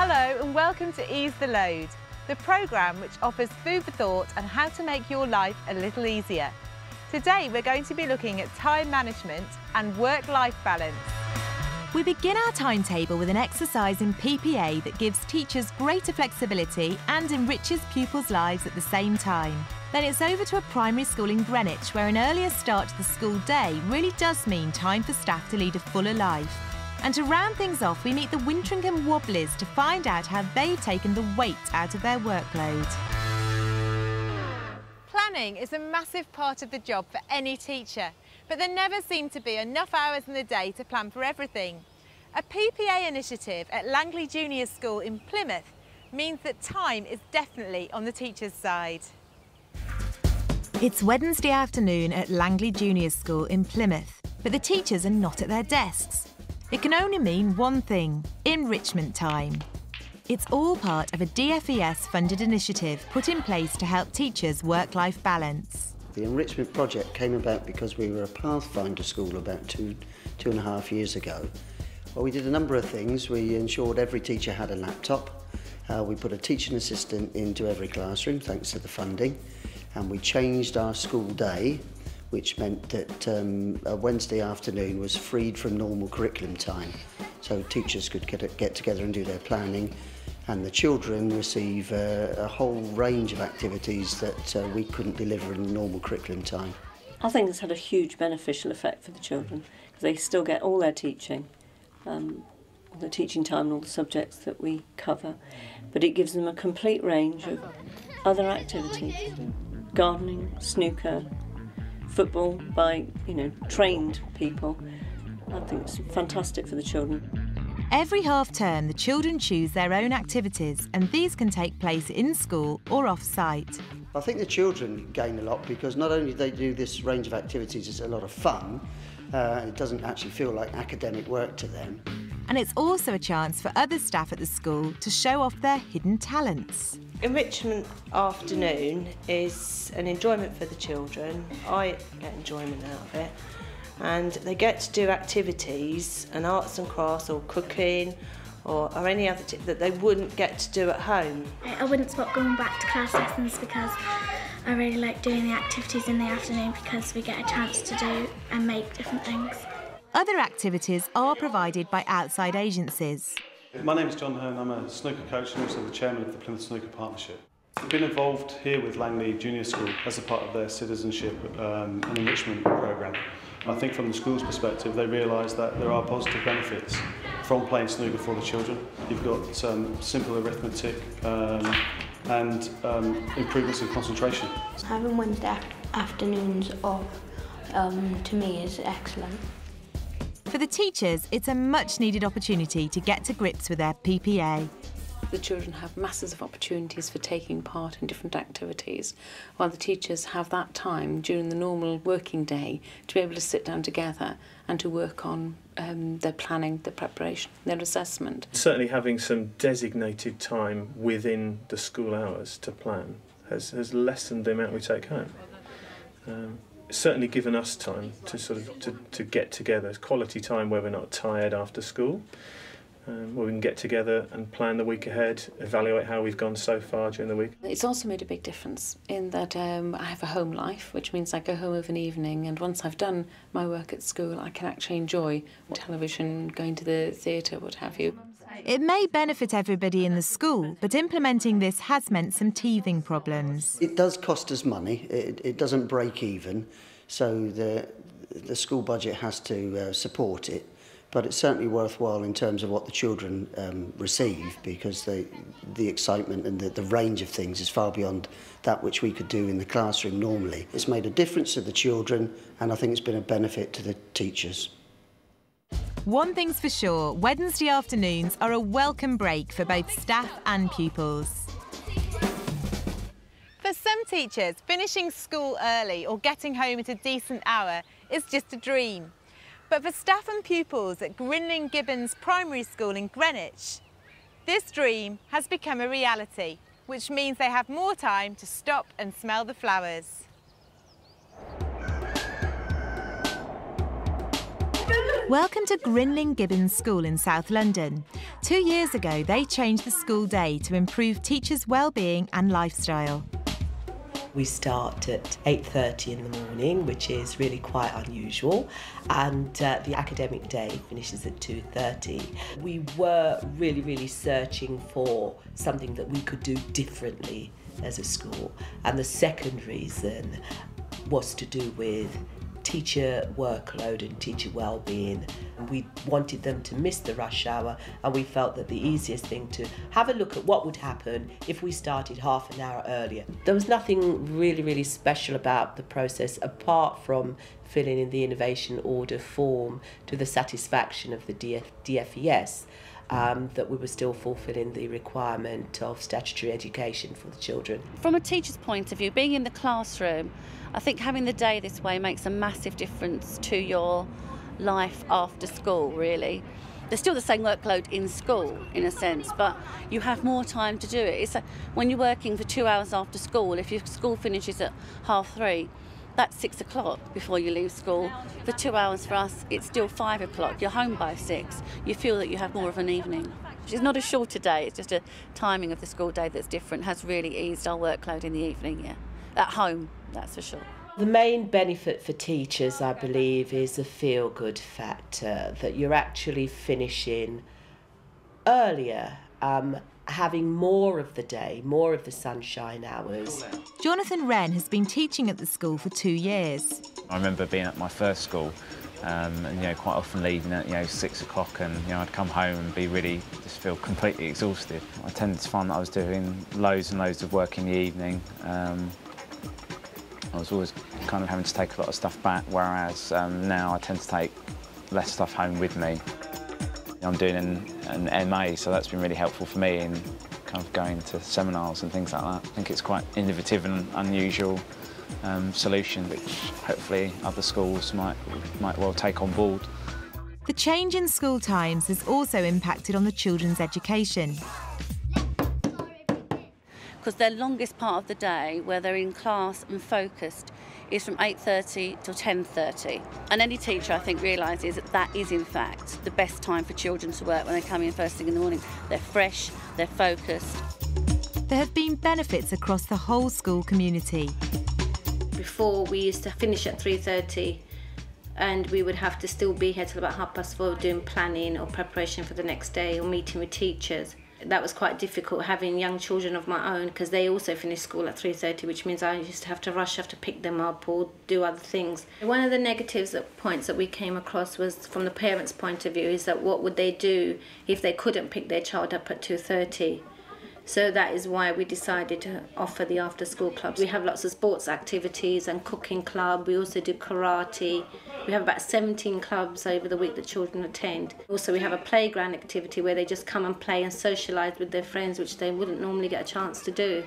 Hello and welcome to Ease the Load, the programme which offers food for thought on how to make your life a little easier. Today we're going to be looking at time management and work-life balance. We begin our timetable with an exercise in PPA that gives teachers greater flexibility and enriches pupils' lives at the same time. Then it's over to a primary school in Greenwich where an earlier start to the school day really does mean time for staff to lead a fuller life. And to round things off, we meet the Wintringham Wobblers to find out how they've taken the weight out of their workload. Planning is a massive part of the job for any teacher, but there never seem to be enough hours in the day to plan for everything. A PPA initiative at Langley Junior School in Plymouth means that time is definitely on the teacher's side. It's Wednesday afternoon at Langley Junior School in Plymouth, but the teachers are not at their desks. It can only mean one thing: enrichment time. It's all part of a DFES-funded initiative put in place to help teachers' work-life balance. The enrichment project came about because we were a Pathfinder school about two and a half years ago. Well, we did a number of things. We ensured every teacher had a laptop. We put a teaching assistant into every classroom, thanks to the funding. And we changed our school day, which meant that a Wednesday afternoon was freed from normal curriculum time. So teachers could get together and do their planning, and the children receive a whole range of activities that we couldn't deliver in normal curriculum time. I think it's had a huge beneficial effect for the children, because they still get all their teaching, the teaching time and all the subjects that we cover, but it gives them a complete range of other activities: gardening, snooker, football by, trained people. I think it's fantastic for the children. Every half-term, the children choose their own activities, and these can take place in school or off-site. I think the children gain a lot because not only do they do this range of activities, it's a lot of fun, it doesn't actually feel like academic work to them. And it's also a chance for other staff at the school to show off their hidden talents. Enrichment afternoon is an enjoyment for the children. I get enjoyment out of it, and they get to do activities and arts and crafts or cooking or any other that they wouldn't get to do at home. I wouldn't stop going back to class lessons because I really like doing the activities in the afternoon because we get a chance to do and make different things. Other activities are provided by outside agencies. My name is John Hearn. I'm a snooker coach and also the chairman of the Plymouth Snooker Partnership. I've been involved here with Langley Junior School as a part of their citizenship and enrichment programme. I think from the school's perspective, they realise that there are positive benefits from playing snooker for the children. You've got simple arithmetic and improvements in concentration. Having Wednesday afternoons off to me is excellent. For the teachers, it's a much-needed opportunity to get to grips with their PPA. The children have masses of opportunities for taking part in different activities, while the teachers have that time during the normal working day to be able to sit down together and to work on their planning, their preparation, their assessment. Certainly having some designated time within the school hours to plan has lessened the amount we take home. It's certainly given us time to to get together. It's quality time where we're not tired after school, where we can get together and plan the week ahead, evaluate how we've gone so far during the week. It's also made a big difference in that I have a home life, which means I go home of an evening, and once I've done my work at school, I can actually enjoy television, going to the theatre, what have you. It may benefit everybody in the school, but implementing this has meant some teething problems. It does cost us money. It doesn't break even, so the school budget has to support it. But it's certainly worthwhile in terms of what the children receive, because the excitement and the range of things is far beyond that which we could do in the classroom normally. It's made a difference to the children, and I think it's been a benefit to the teachers. One thing's for sure, Wednesday afternoons are a welcome break for both staff and pupils. For some teachers, finishing school early or getting home at a decent hour is just a dream. But for staff and pupils at Gibbons Primary School in Greenwich, this dream has become a reality, which means they have more time to stop and smell the flowers. Welcome to Ling Gibbons School in South London. 2 years ago, they changed the school day to improve teachers' well-being and lifestyle. We start at 8:30 in the morning, which is really quite unusual, and the academic day finishes at 2:30. We were really searching for something that we could do differently as a school, and the second reason was to do with teacher workload and teacher well-being. We wanted them to miss the rush hour, and we felt that the easiest thing to have a look at what would happen if we started half an hour earlier. There was nothing really special about the process apart from filling in the innovation order form to the satisfaction of the DFES, that we were still fulfilling the requirement of statutory education for the children. From a teacher's point of view, being in the classroom, I think having the day this way makes a massive difference to your life after school, really. There's still the same workload in school, in a sense, but you have more time to do it. It's when you're working for 2 hours after school, if your school finishes at 3:30, that's 6 o'clock before you leave school. For 2 hours for us, it's still 5 o'clock. You're home by 6. You feel that you have more of an evening. It's not a shorter day, it's just a timing of the school day that's different, has really eased our workload in the evening, yeah. At home, that's for sure. The main benefit for teachers, I believe, is a feel-good factor, that you're actually finishing earlier, having more of the day, more of the sunshine hours. Jonathan Wren has been teaching at the school for 2 years. I remember being at my first school and quite often leaving at 6 o'clock, and I'd come home and be really just feel completely exhausted. I tended to find that I was doing loads and loads of work in the evening. I was always kind of having to take a lot of stuff back, whereas now I tend to take less stuff home with me. I'm doing an MA, so that's been really helpful for me in kind of going to seminars and things like that. I think it's quite innovative and unusual solution, which hopefully other schools might well take on board. The change in school times has also impacted on the children's education. Because their longest part of the day, where they're in class and focused, is from 8:30 till 10:30. And any teacher, I think, realises that that is, in fact, the best time for children to work when they come in first thing in the morning. They're fresh, they're focused. There have been benefits across the whole school community. Before, we used to finish at 3:30, and we would have to still be here till about 4:30 doing planning or preparation for the next day or meeting with teachers. That was quite difficult, having young children of my own, because they also finish school at 3:30, which means I used to have to rush, have to pick them up or do other things. One of the negatives points that we came across was, from the parents' point of view, is that what would they do if they couldn't pick their child up at 2:30? So that is why we decided to offer the after-school clubs. We have lots of sports activities and cooking club. We also do karate. We have about 17 clubs over the week that children attend. Also, we have a playground activity where they just come and play and socialise with their friends, which they wouldn't normally get a chance to do.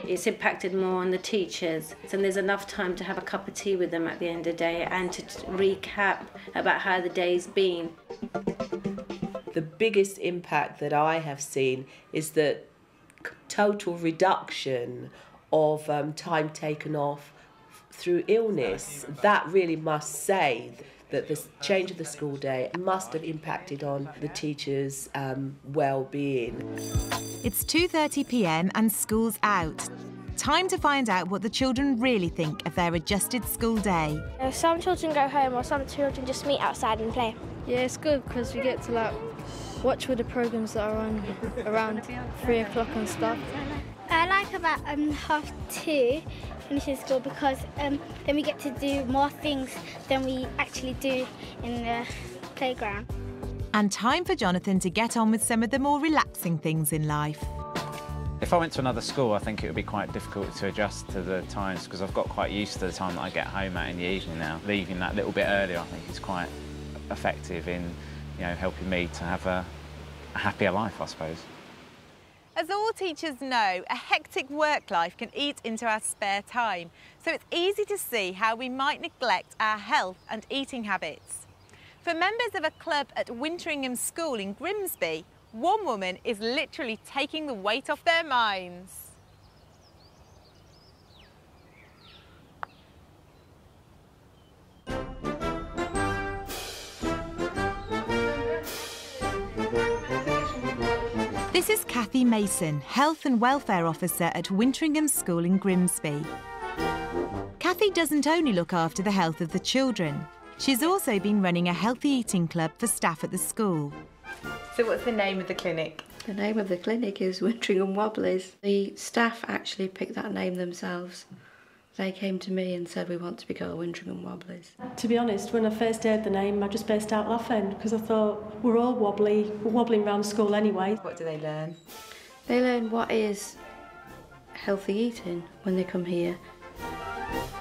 It's impacted more on the teachers, and there's enough time to have a cup of tea with them at the end of the day and to recap about how the day's been. The biggest impact that I have seen is the total reduction of time taken off through illness. That really must say that the change of the school day must have impacted on the teachers' well-being. It's 2:30 p.m. and school's out. Time to find out what the children really think of their adjusted school day. Some children go home, or some children just meet outside and play. Yeah, it's good because we get to watch all the programmes that are on around 3 o'clock and stuff. I like about 2:30 finishing school, because then we get to do more things than we actually do in the playground. And time for Jonathan to get on with some of the more relaxing things in life. If I went to another school, I think it would be quite difficult to adjust to the times, because I've got quite used to the time that I get home at in the evening now. Leaving that little bit earlier, I think, is quite effective in helping me to have a happier life, I suppose. As all teachers know, a hectic work life can eat into our spare time, so it's easy to see how we might neglect our health and eating habits. For members of a club at Winteringham School in Grimsby, one woman is literally taking the weight off their minds. This is Kathy Mason, Health and Welfare Officer at Wintringham School in Grimsby. Kathy doesn't only look after the health of the children, she's also been running a healthy eating club for staff at the school. So what's the name of the clinic? The name of the clinic is Wintringham Wobblies. The staff actually picked that name themselves. They came to me and said, we want to be called Wintringham Wobblies. To be honest, when I first heard the name, I just burst out laughing because I thought, we're all wobbly, we're wobbling around school anyway. What do they learn? They learn what is healthy eating when they come here.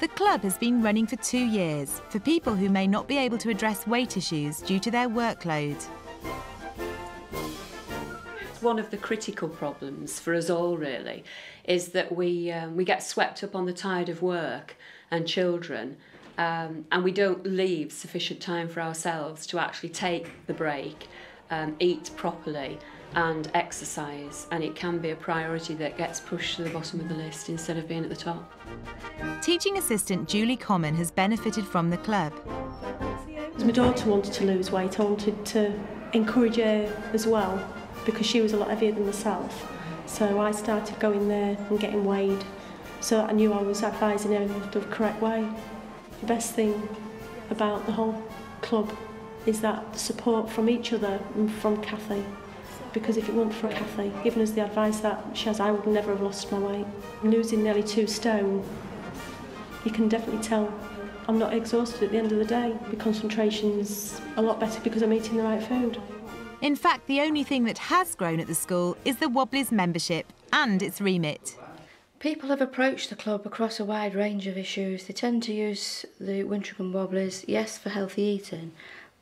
The club has been running for 2 years for people who may not be able to address weight issues due to their workload. One of the critical problems for us all really is that we get swept up on the tide of work and children, and we don't leave sufficient time for ourselves to actually take the break, eat properly and exercise, and it can be a priority that gets pushed to the bottom of the list instead of being at the top. Teaching assistant Julie Common has benefited from the club. As my daughter wanted to lose weight, I wanted to encourage her as well, because she was a lot heavier than myself. So I started going there and getting weighed, so I knew I was advising her in the correct way. The best thing about the whole club is that support from each other and from Kathy, because if it weren't for Kathy giving us the advice that she has, I would never have lost my weight. Losing nearly 2 stone, you can definitely tell I'm not exhausted at the end of the day. My concentration's a lot better because I'm eating the right food. In fact, the only thing that has grown at the school is the Wobblies membership and its remit. People have approached the club across a wide range of issues. They tend to use the Wintringham Wobblies, yes, for healthy eating,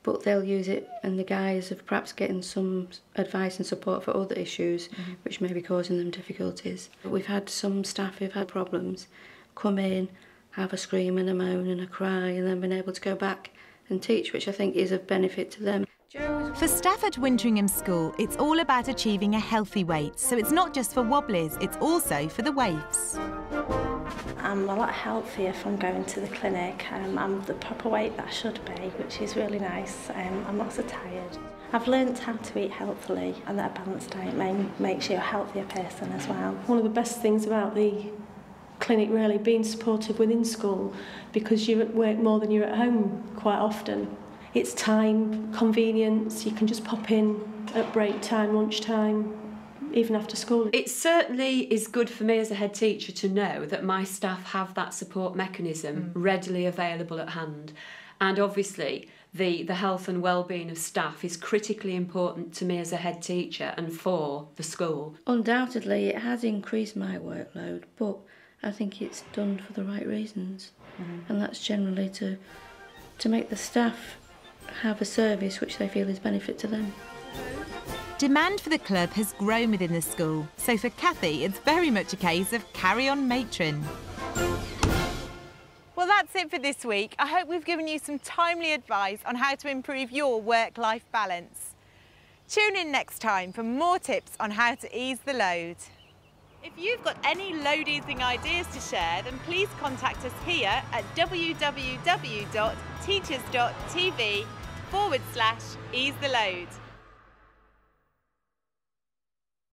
but they'll use it in the guise of perhaps getting some advice and support for other issues which may be causing them difficulties. We've had some staff who've had problems come in, have a scream and a moan and a cry, and then been able to go back and teach, which I think is of benefit to them. For staff at Wintringham School, it's all about achieving a healthy weight, so it's not just for Wobblies, it's also for the waifs. I'm a lot healthier from going to the clinic. I'm the proper weight that I should be, which is really nice. I'm not so tired. I've learnt how to eat healthily, and that a balanced diet makes you a healthier person as well. One of the best things about the clinic really being supportive within school, because you're at work more than you're at home quite often. It's time, convenience, you can just pop in at break time, lunch time, even after school. It certainly is good for me as a head teacher to know that my staff have that support mechanism readily available at hand. And obviously the health and well-being of staff is critically important to me as a head teacher and for the school. Undoubtedly it has increased my workload, but I think it's done for the right reasons. And that's generally to make the staff have a service which they feel is benefit to them. Demand for the club has grown within the school, so for Kathy it's very much a case of carry on matron. Well, that's it for this week. I hope we've given you some timely advice on how to improve your work-life balance. Tune in next time for more tips on how to ease the load. If you've got any load easing ideas to share, then please contact us here at www.teachers.tv/ease the load.